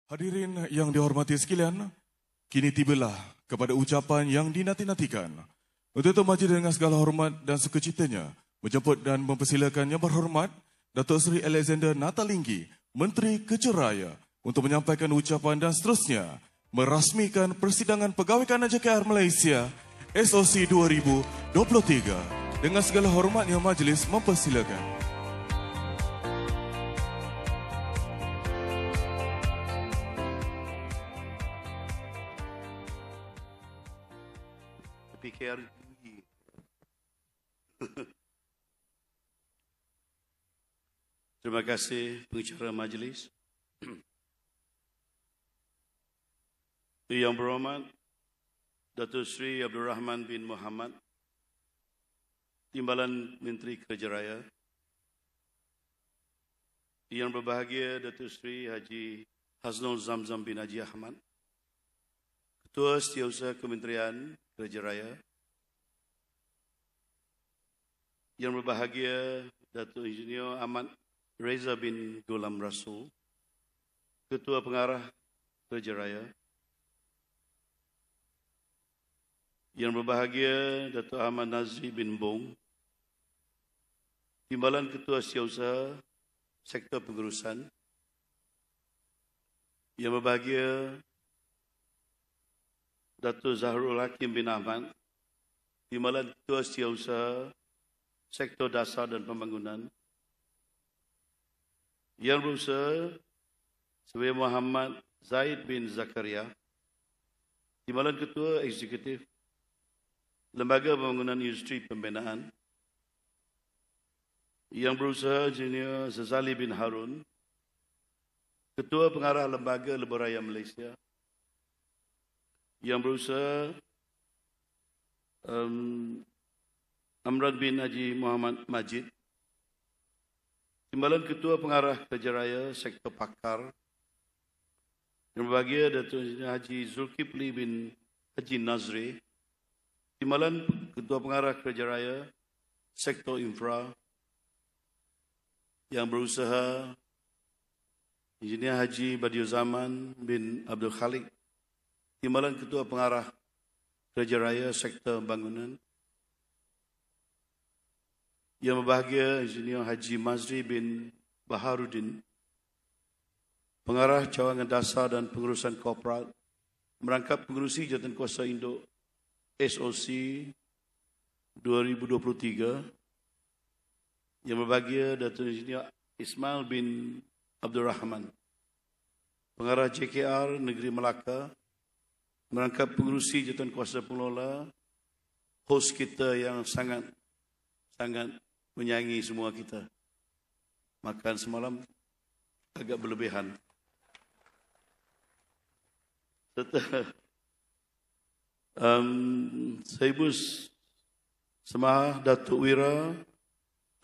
Hadirin yang dihormati sekalian, kini tibalah kepada ucapan yang dinanti-nantikan. Untuk itu majlis dengan segala hormat dan sukacitanya menjemput dan mempersilakan Yang Berhormat Datuk Seri Alexander Natalinggi, Menteri Kejuraya Raya, untuk menyampaikan ucapan dan seterusnya merasmikan Persidangan Pegawai Kanan JKR Malaysia SOC 2023. Dengan segala hormatnya majlis mempersilakan. PKR tinggi. Terima kasih pengacara majlis. Yang Berhormat Datuk Seri Abdul Rahman bin Muhammad, Timbalan Menteri Kerja Raya. Yang berbahagia Datuk Seri Haji Hasnul Zamzam bin Haji Ahmad, Ketua Setiausaha Kementerian Kerja Raya. Yang berbahagia Datuk Insinyur Ahmad Reza bin Ghulam Rasul, Ketua Pengarah Kerja Raya. Yang berbahagia Datuk Ahmad Nazri bin Bong, Timbalan Ketua Setiausaha Sektor Pengurusan. Yang berbahagia Datuk Zahrul Hakim bin Ahmad, Timbalan Ketua Setiausaha Sektor Dasar dan Pembangunan. Yang berusaha sebagai Muhammad Zaid bin Zakaria, Timbalan Ketua Eksekutif Lembaga Pembangunan Industri Pembinaan. Yang berusaha Insinyur Zazali bin Harun, Ketua Pengarah Lembaga Lebuh Raya Malaysia. Yang berusaha Amran bin Haji Muhammad Majid, Timbalan Ketua Pengarah Kerja Raya Sektor Pakar. Yang berbahagia Datuk Haji Zulkifli bin Haji Nazri, Timbalan Ketua Pengarah Kerja Raya Sektor Infra. Yang berusaha Engineer Haji Badiuzaman bin Abdul Khalik, Timbalan Ketua Pengarah Kerja Raya Sektor Bangunan. Yang berbahagia Insinyur Haji Mazri bin Baharudin, Pengarah Cawangan Dasar dan Pengurusan Korporat, merangkap pengurusi Jawatankuasa Induk SOC 2023. Yang berbahagia Datuk Insinyur Ismail bin Abdul Rahman, Pengarah JKR Negeri Melaka, merangkap pengurusi Jawatankuasa Pengelola, hos kita yang sangat menyayangi semua kita. Makan semalam agak berlebihan. Serta Saibu Semah Datuk Wira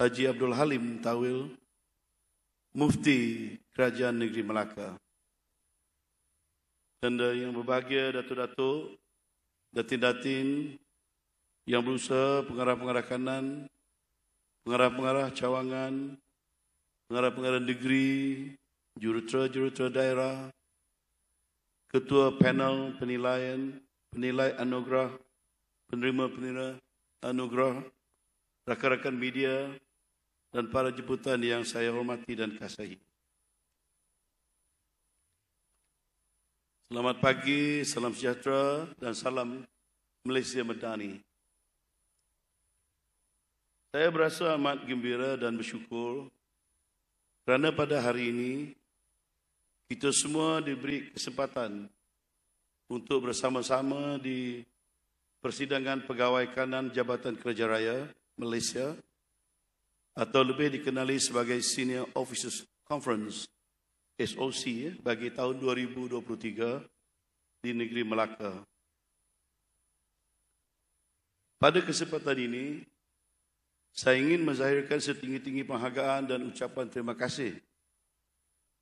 Haji Abdul Halim Tawil, Mufti Kerajaan Negeri Melaka. Dan yang berbahagia Datuk-Datuk, Datin-Datin yang berusaha, pengarah-pengarah kanan, pengarah-pengarah cawangan, pengarah-pengarah negeri, jurutera-jurutera daerah, ketua panel penilaian, penilai anugerah, penerima anugerah, rakan-rakan media, dan para jemputan yang saya hormati dan kasihi. Selamat pagi, salam sejahtera dan salam Malaysia Madani. Saya berasa amat gembira dan bersyukur kerana pada hari ini kita semua diberi kesempatan untuk bersama-sama di Persidangan Pegawai Kanan Jabatan Kerja Raya Malaysia, atau lebih dikenali sebagai Senior Officers Conference SOC bagi tahun 2023 di negeri Melaka. Pada kesempatan ini, saya ingin menzahirkan setinggi-tinggi penghargaan dan ucapan terima kasih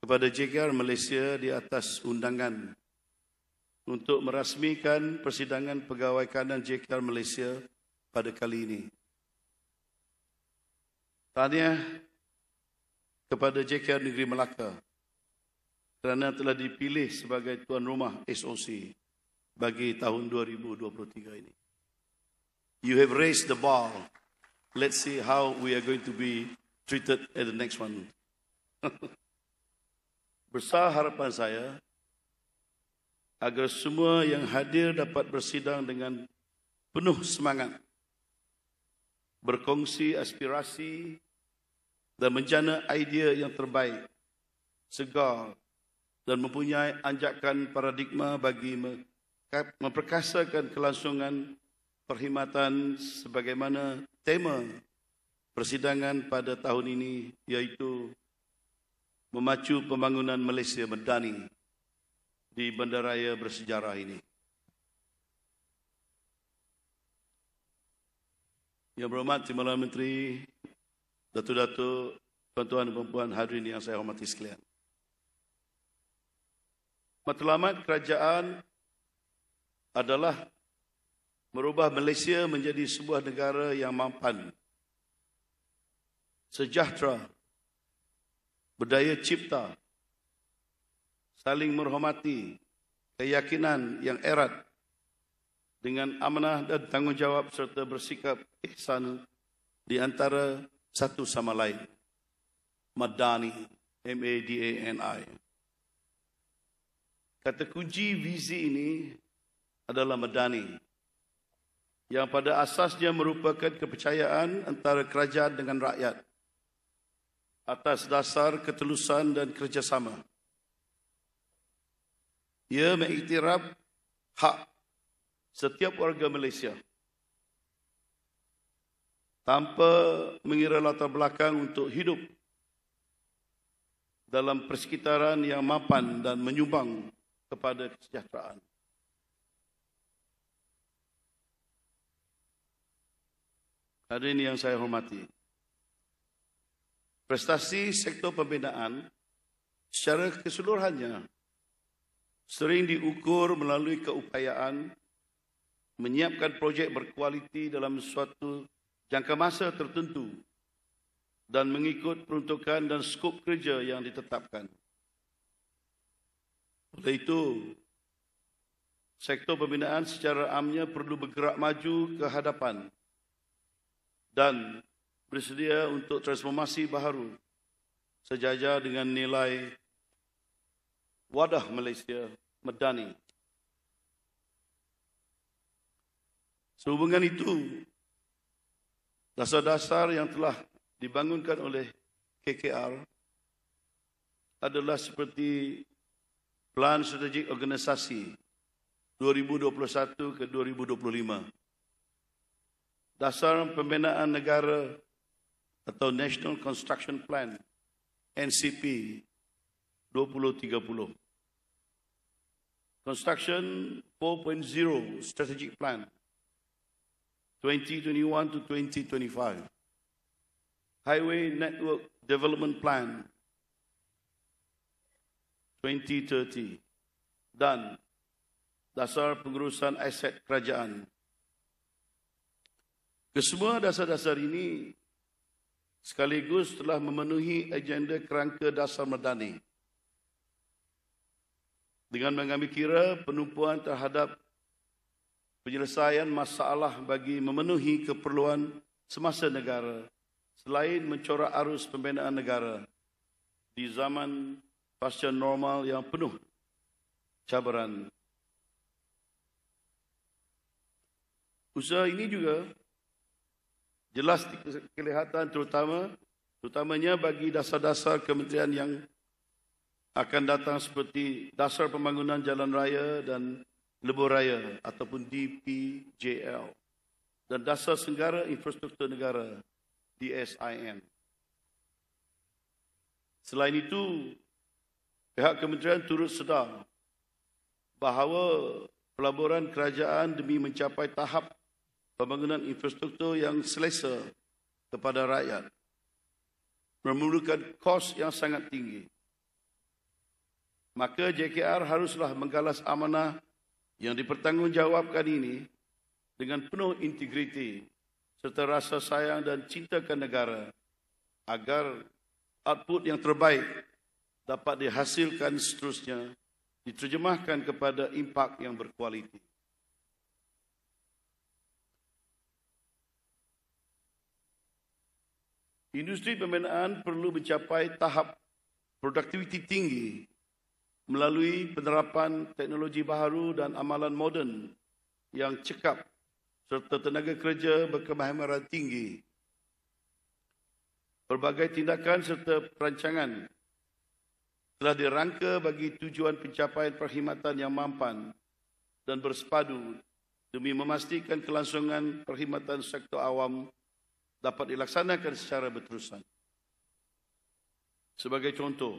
kepada JKR Malaysia di atas undangan untuk merasmikan Persidangan Pegawai Kanan JKR Malaysia pada kali ini. Tahniah kepada JKR Negeri Melaka kerana telah dipilih sebagai tuan rumah SOC bagi tahun 2023 ini. You have raised the bar. Let's see how we are going to be treated at the next one. Besar harapan saya agar semua yang hadir dapat bersidang dengan penuh semangat, berkongsi aspirasi dan menjana idea yang terbaik, segar dan mempunyai anjakan paradigma bagi memperkasakan kelangsungan perkhidmatan sebagaimana tema persidangan pada tahun ini, iaitu memacu pembangunan Malaysia Madani di bandaraya bersejarah ini. Yang berhormat Timbalan Menteri, Datuk-Datuk, tuan-tuan dan puan-puan hadirin yang saya hormati sekalian. Matlamat kerajaan adalah merubah Malaysia menjadi sebuah negara yang mampan, sejahtera, berdaya cipta, saling menghormati, keyakinan yang erat dengan amanah dan tanggungjawab serta bersikap ihsan di antara satu sama lain. Madani, M-A-D-A-N-I. Kata kunci visi ini adalah Madani, yang pada asasnya merupakan kepercayaan antara kerajaan dengan rakyat atas dasar ketulusan dan kerjasama. Ia mengiktiraf hak setiap warga Malaysia tanpa mengira latar belakang untuk hidup dalam persekitaran yang mapan dan menyumbang kepada kesejahteraan. Hadirin yang saya hormati, prestasi sektor pembinaan secara keseluruhannya sering diukur melalui keupayaan menyiapkan projek berkualiti dalam suatu jangka masa tertentu dan mengikut peruntukan dan skop kerja yang ditetapkan. Oleh itu, sektor pembinaan secara amnya perlu bergerak maju ke hadapan dan bersedia untuk transformasi baharu sejajar dengan nilai wadah Malaysia Madani. Sehubungan itu, dasar-dasar yang telah dibangunkan oleh KKR adalah seperti Plan Strategik Organisasi 2021 ke 2025, Dasar Pembinaan Negara atau National Construction Plan NCP 2030, Construction 4.0 Strategic Plan 2021 to 2025, Highway Network Development Plan 2030, dan Dasar Pengurusan Aset Kerajaan. Kesemua dasar-dasar ini sekaligus telah memenuhi agenda kerangka dasar Madani dengan mengambil kira penumpuan terhadap penyelesaian masalah bagi memenuhi keperluan semasa negara selain mencorak arus pembinaan negara di zaman pasca normal yang penuh cabaran. Usaha ini juga jelas kelihatan terutamanya bagi dasar-dasar kementerian yang akan datang seperti Dasar Pembangunan Jalan Raya dan Lebuh Raya ataupun DPJL dan Dasar Senggara Infrastruktur Negara DSIN. Selain itu, pihak kementerian turut sedar bahawa pelaburan kerajaan demi mencapai tahap pembangunan infrastruktur yang selesa kepada rakyat memerlukan kos yang sangat tinggi. Maka JKR haruslah menggalas amanah yang dipertanggungjawabkan ini dengan penuh integriti serta rasa sayang dan cintakan negara agar output yang terbaik dapat dihasilkan seterusnya, diterjemahkan kepada impak yang berkualiti. Industri pembinaan perlu mencapai tahap produktiviti tinggi melalui penerapan teknologi baharu dan amalan moden yang cekap serta tenaga kerja berkemahiran tinggi. Pelbagai tindakan serta perancangan telah dirangka bagi tujuan pencapaian perkhidmatan yang mampan dan bersepadu demi memastikan kelangsungan perkhidmatan sektor awam dapat dilaksanakan secara berterusan. Sebagai contoh,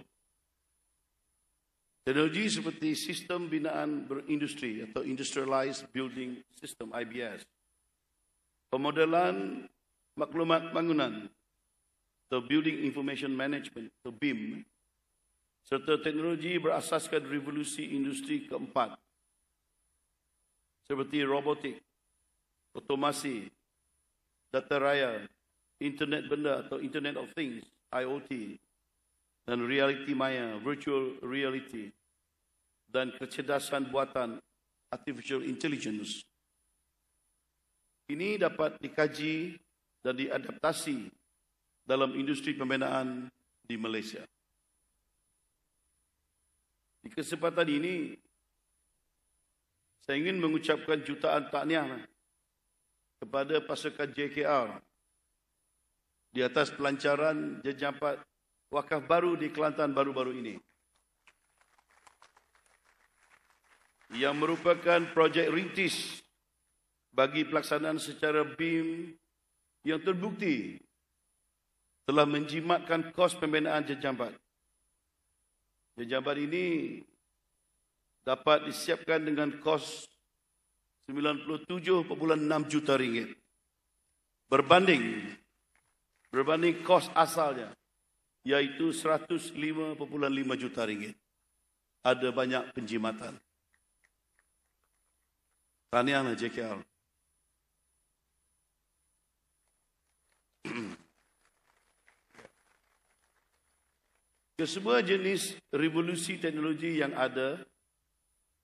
teknologi seperti sistem binaan berindustri atau Industrialized Building System (IBS), pemodelan maklumat bangunan atau Building Information Management atau BIM, serta teknologi berasaskan revolusi industri keempat seperti robotik, otomasi, data raya, internet benda atau Internet of Things, IoT, dan realiti maya, virtual reality, dan kecerdasan buatan, artificial intelligence. Ini dapat dikaji dan diadaptasi dalam industri pembinaan di Malaysia. Di kesempatan ini, saya ingin mengucapkan jutaan tahniah kepada pasukan JKR di atas pelancaran jenjang wakaf baru di Kelantan baru-baru ini, yang merupakan projek rintis bagi pelaksanaan secara BIM yang terbukti telah menjimatkan kos pembinaan jenjang. Jenjang ini dapat disiapkan dengan kos RM97.6 juta berbanding kos asalnya iaitu RM105.5 juta. Ada banyak penjimatan. Tahniahlah JKR. Kesemua jenis revolusi teknologi yang ada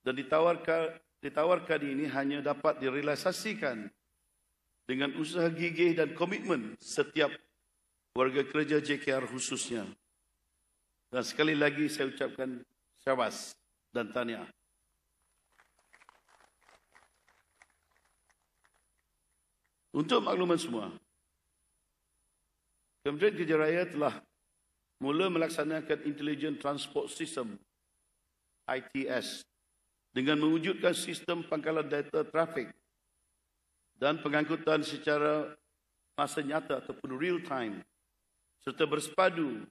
dan ditawarkan ini hanya dapat direalisasikan dengan usaha gigih dan komitmen setiap warga kerja JKR khususnya. Dan sekali lagi saya ucapkan syabas dan tahniah. Untuk makluman semua, Kementerian Kerja Raya telah mula melaksanakan Intelligent Transport System (ITS) dengan mewujudkan sistem pangkalan data trafik dan pengangkutan secara masa nyata ataupun real time serta bersepadu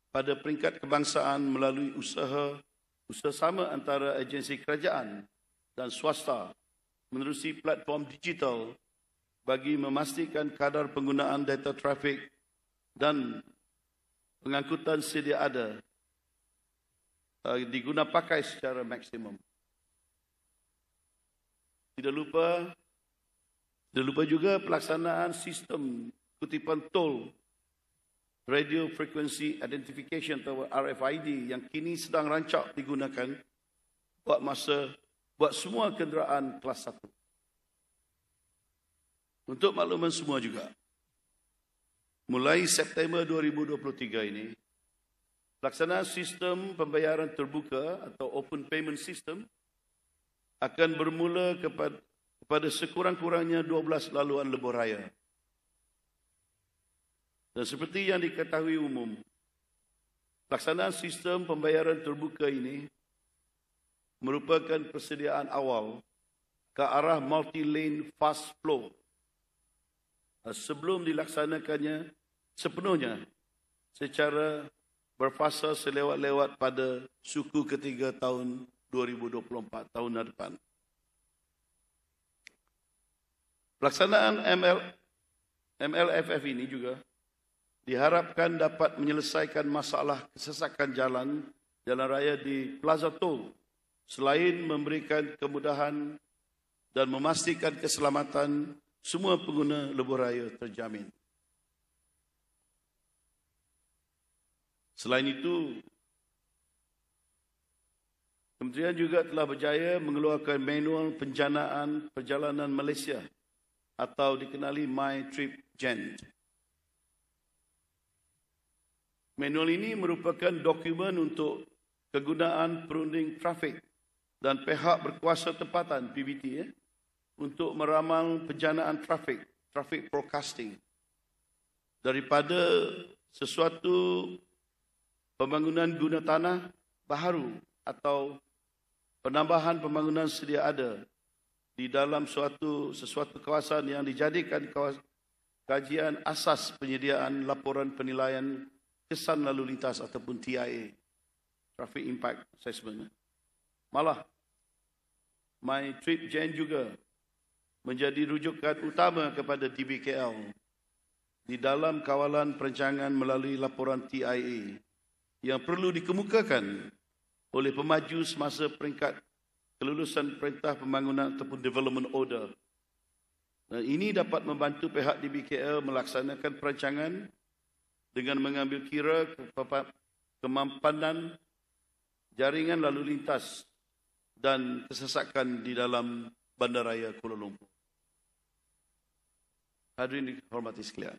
pada peringkat kebangsaan melalui usaha sama antara agensi kerajaan dan swasta menerusi platform digital bagi memastikan kadar penggunaan data trafik dan pengangkutan sedia ada diguna pakai secara maksimum. Tidak lupa juga pelaksanaan sistem kutipan tol Radio Frequency Identification atau RFID yang kini sedang rancak digunakan buat semua kenderaan kelas 1. Untuk makluman semua juga, mulai September 2023 ini, pelaksanaan sistem pembayaran terbuka atau Open Payment System akan bermula kepada sekurang-kurangnya 12 laluan lebuh raya. Dan seperti yang diketahui umum, pelaksanaan sistem pembayaran terbuka ini merupakan persediaan awal ke arah multi-lane fast flow sebelum dilaksanakannya sepenuhnya secara berfasa selewat-lewat pada suku ketiga tahun 2024, tahun depan. Pelaksanaan MLFF ini juga diharapkan dapat menyelesaikan masalah kesesakan jalan raya di Plaza Tol selain memberikan kemudahan dan memastikan keselamatan semua pengguna lebuh raya terjamin. Selain itu, Kementerian juga telah berjaya mengeluarkan manual penjanaan perjalanan Malaysia atau dikenali My Trip Gen. Manual ini merupakan dokumen untuk kegunaan perunding trafik dan pihak berkuasa tempatan PBT untuk meramal penjanaan trafik forecasting daripada sesuatu pembangunan guna tanah baharu atau penambahan pembangunan sedia ada di dalam sesuatu kawasan yang dijadikan kajian asas penyediaan laporan penilaian kesan lalu lintas ataupun TIA, Traffic Impact Assessment. Malah, My Trip Gen juga menjadi rujukan utama kepada DBKL di dalam kawalan perancangan melalui laporan TIA yang perlu dikemukakan oleh pemaju semasa peringkat kelulusan perintah pembangunan ataupun development order. Dan ini dapat membantu pihak DBKL melaksanakan perancangan dengan mengambil kira kemampanan jaringan lalu lintas dan kesesakan di dalam Bandaraya Kuala Lumpur. Hadirin dihormati sekalian.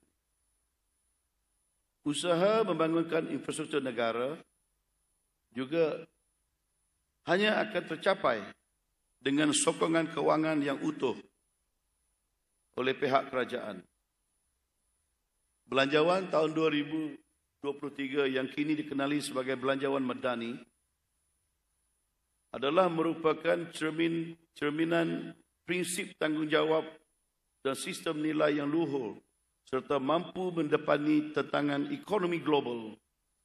Usaha membangunkan infrastruktur negara juga hanya akan tercapai dengan sokongan kewangan yang utuh oleh pihak kerajaan. Belanjawan tahun 2023 yang kini dikenali sebagai Belanjawan Madani adalah merupakan cerminan prinsip tanggungjawab dan sistem nilai yang luhur serta mampu mendepani tantangan ekonomi global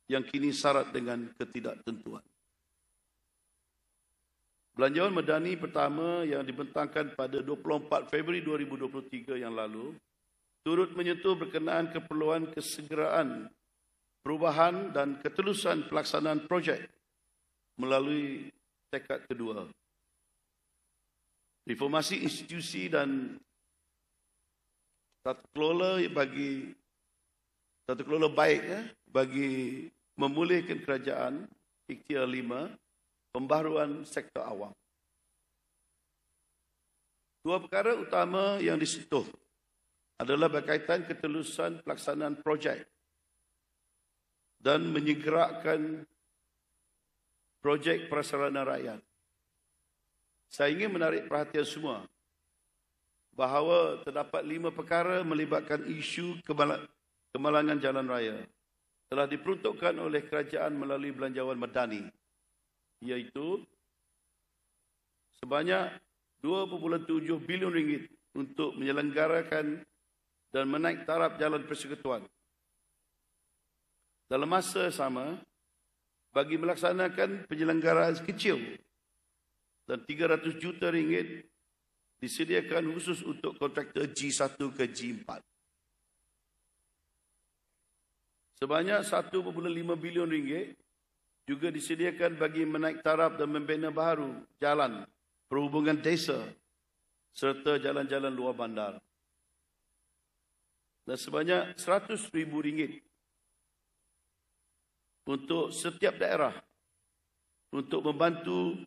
yang kini syarat dengan ketidaktentuan. Belanjawan Madani pertama yang dibentangkan pada 24 Februari 2023 yang lalu turut menyentuh berkenaan keperluan kesegeraan perubahan dan ketelusan pelaksanaan projek melalui tekad kedua. Reformasi institusi dan tata kelola baik bagi memulihkan kerajaan, ikhtiar 5, pembaharuan sektor awam. Dua perkara utama yang disentuh adalah berkaitan ketelusan pelaksanaan projek dan menyegerakan projek prasarana rakyat. Saya ingin menarik perhatian semua bahawa terdapat 5 perkara melibatkan isu kemalangan jalan raya telah diperuntukkan oleh kerajaan melalui Belanjawan Madani, iaitu sebanyak 2.7 bilion ringgit untuk menyelenggarakan dan menaik taraf jalan persekutuan. Dalam masa sama, bagi melaksanakan penyelenggaraan kecil dan 300 juta ringgit disediakan khusus untuk kontraktor G1 ke G4. Sebanyak 1.5 bilion ringgit juga disediakan bagi menaik taraf dan membina baharu jalan perhubungan desa serta jalan-jalan luar bandar. Dan sebanyak RM100,000 untuk setiap daerah untuk membantu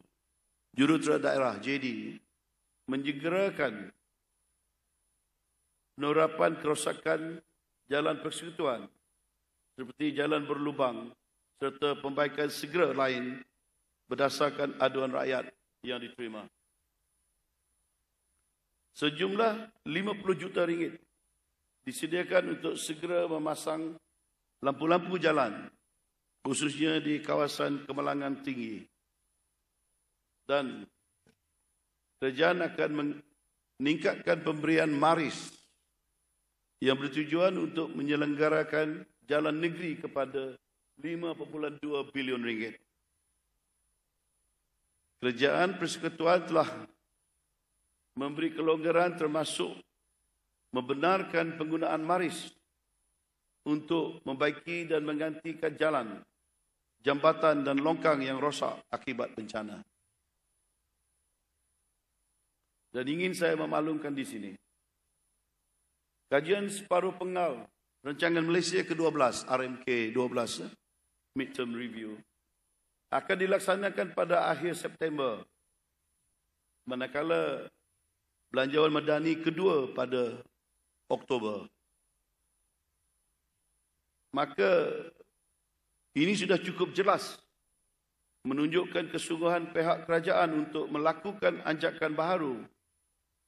Jurutera Daerah JD menyegerakan penerapan kerosakan jalan persekutuan seperti jalan berlubang serta pembaikan segera lain berdasarkan aduan rakyat yang diterima. Sejumlah 50 juta ringgit disediakan untuk segera memasang lampu-lampu jalan, khususnya di kawasan kemalangan tinggi. Dan kerajaan akan meningkatkan pemberian maris yang bertujuan untuk menyelenggarakan jalan negeri kepada 5.2 bilion ringgit. Kerajaan Persekutuan telah memberi kelonggaran termasuk membenarkan penggunaan maris untuk membaiki dan menggantikan jalan, jambatan dan longkang yang rosak akibat bencana. Dan ingin saya memaklumkan di sini, kajian separuh penggal Rancangan Malaysia ke-12, RMK 12, Midterm Review, akan dilaksanakan pada akhir September, manakala belanjawan madani kedua pada Oktober. Maka ini sudah cukup jelas menunjukkan kesungguhan pihak kerajaan untuk melakukan anjakan baharu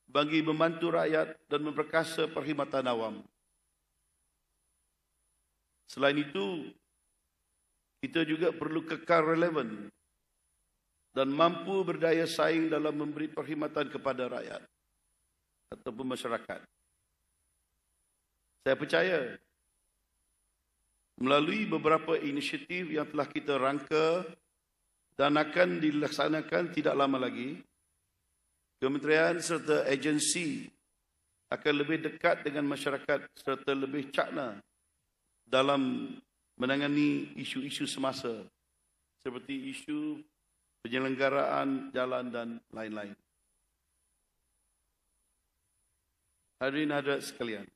bagi membantu rakyat dan memperkasa perkhidmatan awam. Selain itu, kita juga perlu kekal relevan dan mampu berdaya saing dalam memberi perkhidmatan kepada rakyat ataupun masyarakat. Saya percaya melalui beberapa inisiatif yang telah kita rangka dan akan dilaksanakan tidak lama lagi, kementerian serta agensi akan lebih dekat dengan masyarakat serta lebih cakna dalam menangani isu-isu semasa seperti isu penyelenggaraan jalan dan lain-lain. Hadirin hadirat sekalian,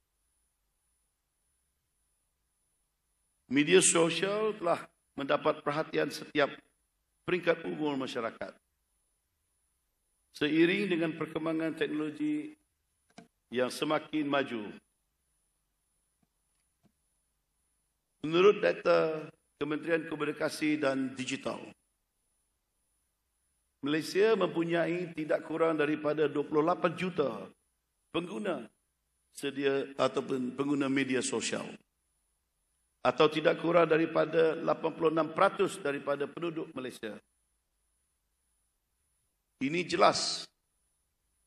media sosial telah mendapat perhatian setiap peringkat umur masyarakat. Seiring dengan perkembangan teknologi yang semakin maju, menurut data Kementerian Komunikasi dan Digital, Malaysia mempunyai tidak kurang daripada 28 juta pengguna sedia ataupun pengguna media sosial, atau tidak kurang daripada 86% daripada penduduk Malaysia. Ini jelas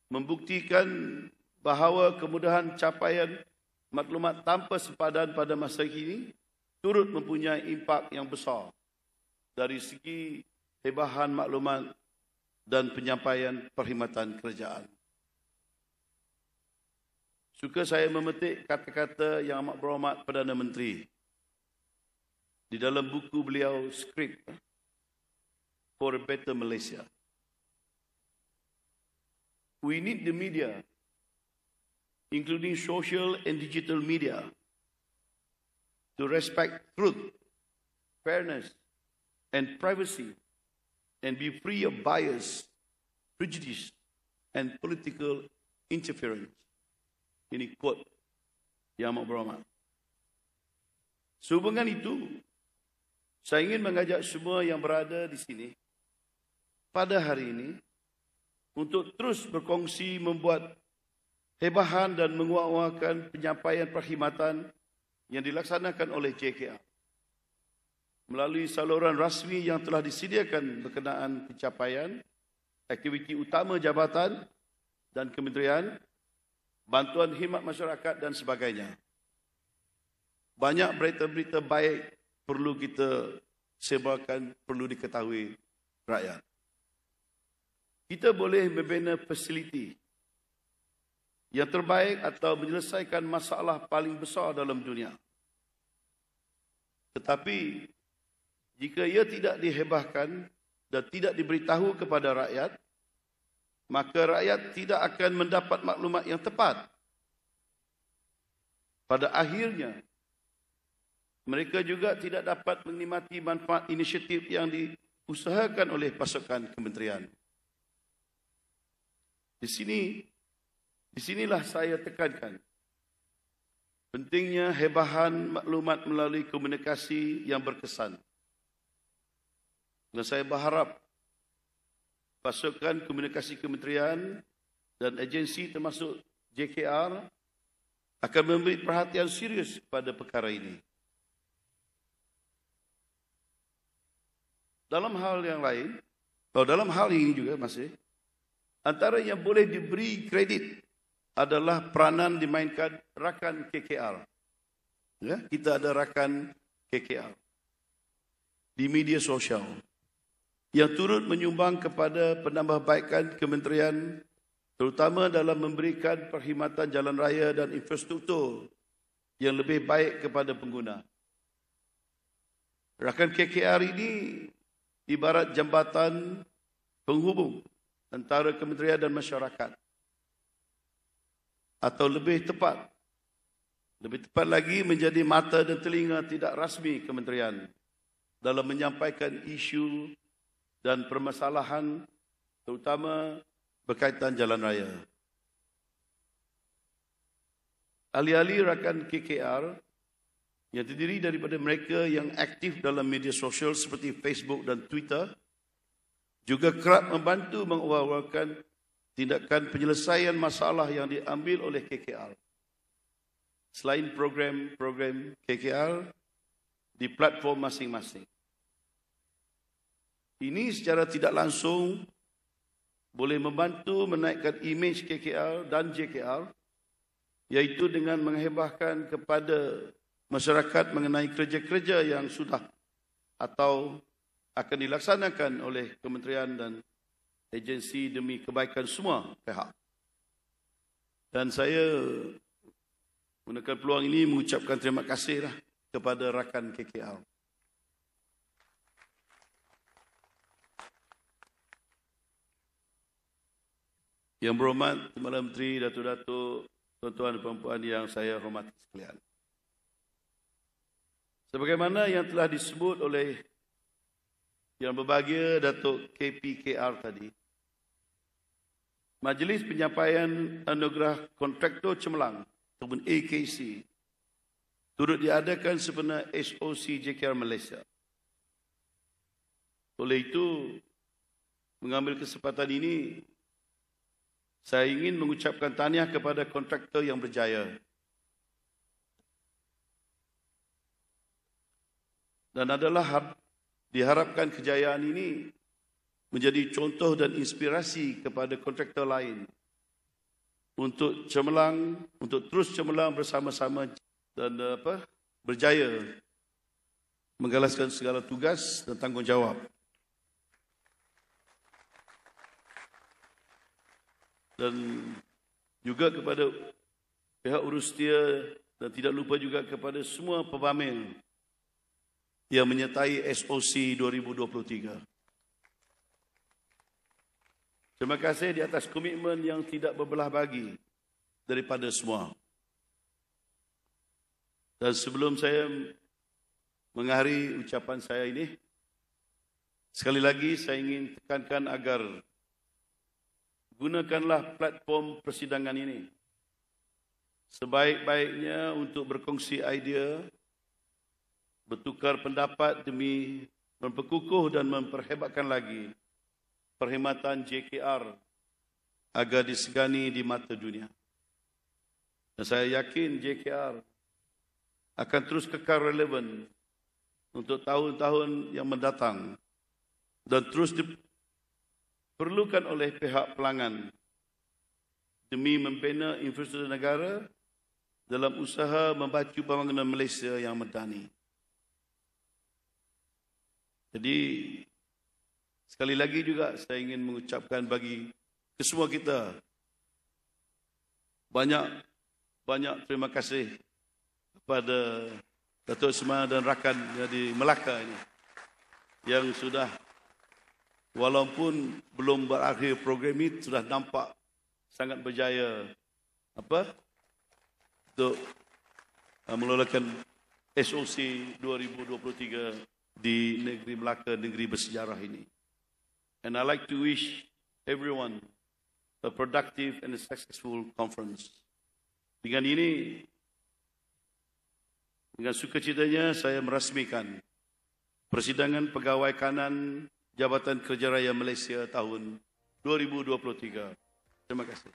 membuktikan bahawa kemudahan capaian maklumat tanpa sepadan pada masa kini turut mempunyai impak yang besar dari segi hebahan maklumat dan penyampaian perkhidmatan kerajaan. Suka saya memetik kata-kata Yang Amat Berhormat Perdana Menteri di dalam buku beliau, Script for a Better Malaysia. We need the media, including social and digital media, to respect truth, fairness, and privacy, and be free of bias, prejudice, and political interference. Ini quote Yang Amat Berhormat. Sehubungan itu, saya ingin mengajak semua yang berada di sini pada hari ini untuk terus berkongsi membuat hebahan dan menguak-uakan penyampaian perkhidmatan yang dilaksanakan oleh JKR melalui saluran rasmi yang telah disediakan berkenaan pencapaian, aktiviti utama jabatan dan kementerian, bantuan khidmat masyarakat dan sebagainya. Banyak berita-berita baik perlu kita sebarkan, perlu diketahui rakyat. Kita boleh membina fasiliti yang terbaik atau menyelesaikan masalah paling besar dalam dunia. Tetapi jika ia tidak dihebahkan dan tidak diberitahu kepada rakyat, maka rakyat tidak akan mendapat maklumat yang tepat. Pada akhirnya, mereka juga tidak dapat menikmati manfaat inisiatif yang diusahakan oleh pasukan kementerian. Di sinilah saya tekankan pentingnya hebahan maklumat melalui komunikasi yang berkesan. Dan saya berharap pasukan komunikasi kementerian dan agensi termasuk JKR akan memberi perhatian serius pada perkara ini. Dalam hal yang lain, dalam hal ini juga masih, antara yang boleh diberi kredit adalah peranan dimainkan rakan KKR. Ya, kita ada rakan KKR di media sosial yang turut menyumbang kepada penambahbaikan kementerian, terutama dalam memberikan perkhidmatan jalan raya dan infrastruktur yang lebih baik kepada pengguna. Rakan KKR ini ibarat jambatan penghubung antara kementerian dan masyarakat. Atau lebih tepat lagi menjadi mata dan telinga tidak rasmi kementerian dalam menyampaikan isu dan permasalahan terutama berkaitan jalan raya. Ahli-ahli rakan KKR yang terdiri daripada mereka yang aktif dalam media sosial seperti Facebook dan Twitter juga kerap membantu mengawal-awalkan tindakan penyelesaian masalah yang diambil oleh KKR. Selain program-program KKR di platform masing-masing. Ini secara tidak langsung boleh membantu menaikkan imej KKR dan JKR, iaitu dengan menghebahkan kepada masyarakat mengenai kerja-kerja yang sudah atau akan dilaksanakan oleh kementerian dan agensi demi kebaikan semua pihak. Dan saya gunakan peluang ini mengucapkan terima kasih kepada rakan KKR. Yang berhormat Timbalan Menteri, Datuk-Datuk, tuan-tuan dan puan-puan yang saya hormati sekalian. Sebagaimana yang telah disebut oleh Yang Berbahagia Datuk KPKR tadi, Majlis Penyampaian Anugerah Kontraktor Cemerlang ataupun AKC turut diadakan sempena SOC JKR Malaysia. Oleh itu, mengambil kesempatan ini, saya ingin mengucapkan tahniah kepada kontraktor yang berjaya. Dan diharapkan kejayaan ini menjadi contoh dan inspirasi kepada kontraktor lain untuk cemerlang, untuk terus cemerlang bersama-sama dan berjaya menggalaskan segala tugas dan tanggungjawab. Dan juga kepada pihak Urustia dan tidak lupa juga kepada semua pemamil yang menyertai SOC 2023. Terima kasih di atas komitmen yang tidak berbelah bagi daripada semua. Dan sebelum saya mengakhiri ucapan saya ini, sekali lagi saya ingin tekankan agar gunakanlah platform persidangan ini sebaik-baiknya untuk berkongsi idea, bertukar pendapat demi memperkukuh dan memperhebatkan lagi perkhidmatan JKR agar disegani di mata dunia. Dan saya yakin JKR akan terus kekal relevan untuk tahun-tahun yang mendatang dan terus diperlukan oleh pihak pelanggan demi membina infrastruktur negara dalam usaha membacu pembangunan Malaysia yang medani. Jadi, sekali lagi juga saya ingin mengucapkan bagi kesemua kita banyak terima kasih kepada Datuk Ismail dan rakan di Melaka ini yang sudah, walaupun belum berakhir program ini, sudah nampak sangat berjaya untuk mengelolakan SOC 2023 di negeri Melaka, negeri bersejarah ini. And I like to wish everyone a productive and a successful conference. Dengan ini, dengan sukacitanya saya merasmikan persidangan pegawai kanan Jabatan Kerja Raya Malaysia tahun 2023. Terima kasih.